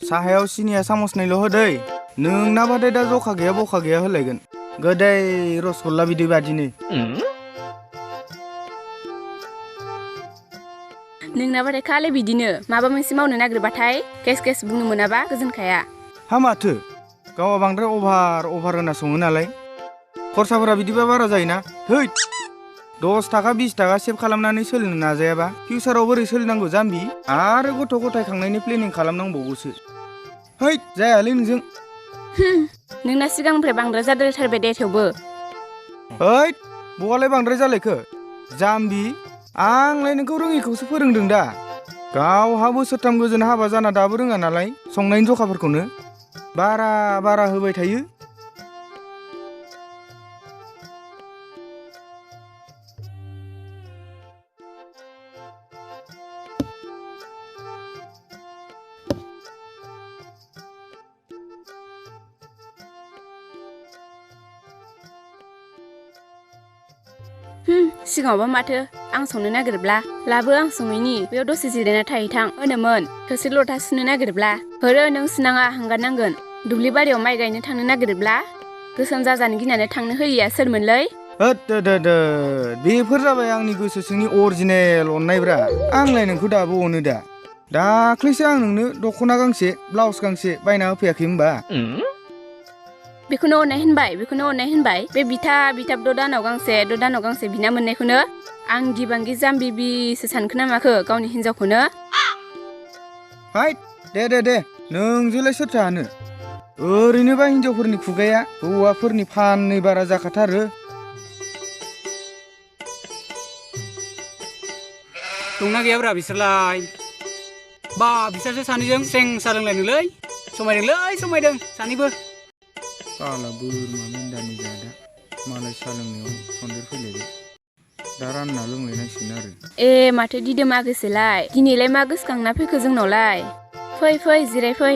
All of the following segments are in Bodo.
साहायाव सिनिया सामसनैल' होदै नोंना बादै दा जखा गैया बखा गैया होलायगोन गोदै रसगल्ला बिदै बादिनो नोंना बाथाय खालि बिदिनो माबा मोनसे मावनो नागिरबाथाय केस बुंनो मोनाबा गोजोनखाया हा माथो गावा बांद्राय अभार होना सङो नालाय खरसाफोरा बिदिबा बारा जायोना थै 10 थाखा 20 थाखा सेभ खालामनानै सोलिनो नाजायाबा फिउचाराव बोरै सोलिनांगौ जाम्बि आरो गथ' गथाय खांनायनि प्लेनिं खालामनांबावगौसो है जायालै नोंजों नोंना सिगांनिफ्राय बांद्राय जाद्रायथारबाय दे थेवबो है बहालाय बांद्राय जालायखो जाम्बि आंलाय नोंखौ रोङिखौसो फोरोंदों दा गावहा बोसोरथाम गोजोन हाबा जाना दाबो रोङा नालाय संनायनि जखाफोरखौनो बारा होबाय थायो सिगाङावबा माथो आं संनो नागिरब्ला लाबो आं सङैनि बेयाव दसे जिरायना थाहैथां होनोमोन थोरसि लथा सुनो नागिरब्ला होरो नों सुनाङा हांगारनांगोन दुब्लि बारियाव माइ गायनो थांनो नागिरब्ला गोसोम जाजानो गिनानै थांनो होयिया सोरमोनलै होद बेफोर जाबाय आंनि गोसो सिंनि अरिजिनेल अननायब्रा आंलाय नोंखौ दाबो अनो दा दाख्लैसो आं नोंनो दख'ना गांसे ब्लाउस गांसे बायना होफैयाखै होमबा बेखौनो अननाय होनबाय बे बिथाब द' दानाव गांसे बिना मोननायखौनो आं गिबांगि जाम्बिसो सानखो ना माखो गावनि हिनजावखौनो हाय दे नोंजोंलाय सोरथो हानो ओरैनोबा हिनजावफोरनि खुगाया हौवाफोरनि फाननै बारा जाखाथारो दंना गैयाब्रा बिसोरलाय बा बिसोरसो सानैजों सें सा लोंलायदोंलै समायदों सानैबो साला बोरमा मेन्दानि जादा मालाय सा लोंनायाव सन्देर फैलायबाय दा रानना लोंलायनांसिगोन आरो माथो दिदोमा गोसोलाय दिनैलाय मा गोसोखांना फैखो जोंनावलाय फै जिराय फै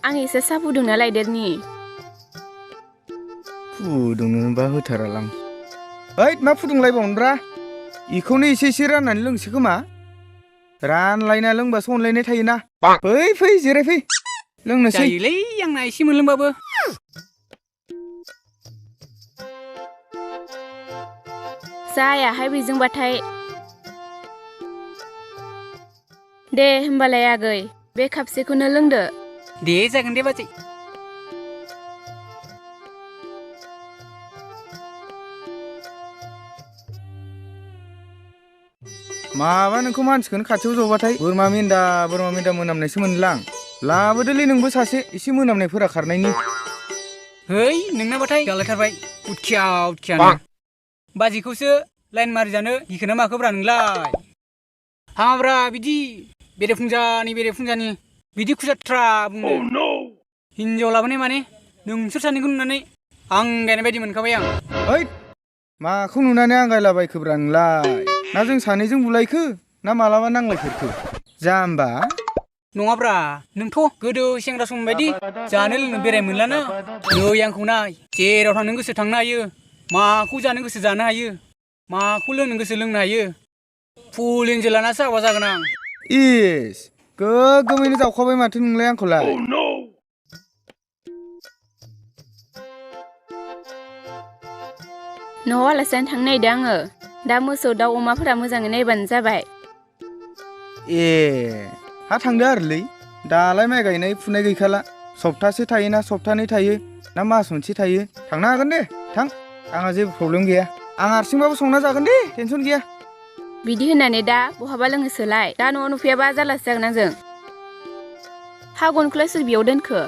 आं एसे साहा फुदुंना लायदेरनि फुदुंनोबा होथारालां ओइ मा फुदुंलायबावनोब्रा इखौनो एसे राननानै लोंसै खोमा रानलायना लोंबासो अनलायनाय थायोना फै जिराय फै लोंनोसै जायोलै आंना एसे मोनलोंबाबो जायाहाय बेजोंबाथाय दे होमबालाय आगै बे खापसेखौनो लोंदो दे जागोन दे बाजै माबा नोंखौ मानसिखौनो खाथियाव जबाथाय बोरमा मेन्दा मोनामनायसो मोनलां लाबोदोलै नोंबो सासे एसे मोनामनायफोरा खारनायनि है नोंनाबाथाय गालायथारबाय उदखियानो बाजिखौसो लाइन मारि जानो गिखोना माखोब्रा नोंलाय हामाब्रा बिदि बेरेफुंजानि बिदि खुजाथ्रा बुंनो हिनजाव लाबोनाय माने नोंसोर सानैखौ नुनानै आं गायनाय बायदि मोनखाबाय आं ओइ माखौ नुनानै आंगायलाबायखोब्रा नोंलाय ना जों सानैजों बुलायखो ना मालाबा नांलायफेरखो जाम्बा नङाब्रा नोंथ' गोदो सेंग्रा सम बायदि जानो लोंनो बेराय मोनलाना नै आंखौ नाय जेराव थांनो गोसो थांनो हायो माखौ जानो गोसो जानो हायो माखौ लोंनो गोसो लोंनो हायो फुल एन्जय लानासो हाबा जागोन आं इस गोगोमैनो जावखाबाय माथो नोंलाय आंखौलाय न'आव आलासि जानो थांनो नागिरदों आङो दा मोसौ दाउ अमाफोरा मोजाङै नायबानो जाबाय हा थांदो आरोलै दालाय माइ गायनाय फुनाय गैखाला सप्तासे थायोना सप्तानै थायो ना मास मोनसे थायो थांनो हागोन दे थां आंहा जेबो प्रब्लेम गैया आं हारसिंबाबो संना जागोन दे टेनसन गैया बिदि होननानै दा बहाबा लोङोसोलाय दा न'आव नुफैयाबा जारलासो जागोन आंजों हा गनखौलाय सोर बेयाव दोनखो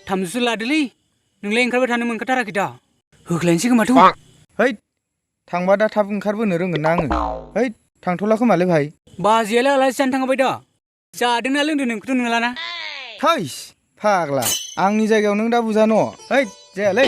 थामजौसो लादोलै नोंलाय ओंखारबाय थानो मोनखाथाराखै दा होख्लायनोसै खोमाथ' है थांबा दा थाब ओंखारबोनो रोंगोन ना आङो है थांथ'ला खोमालै भाइ बाजैयालाय आलासि जानो थांबाय दा जादोंना लोंदों नोंखौथ' नुलाना थैस फाग्ला आंनि जायगायाव नों दा बुजा न' हैद जायालै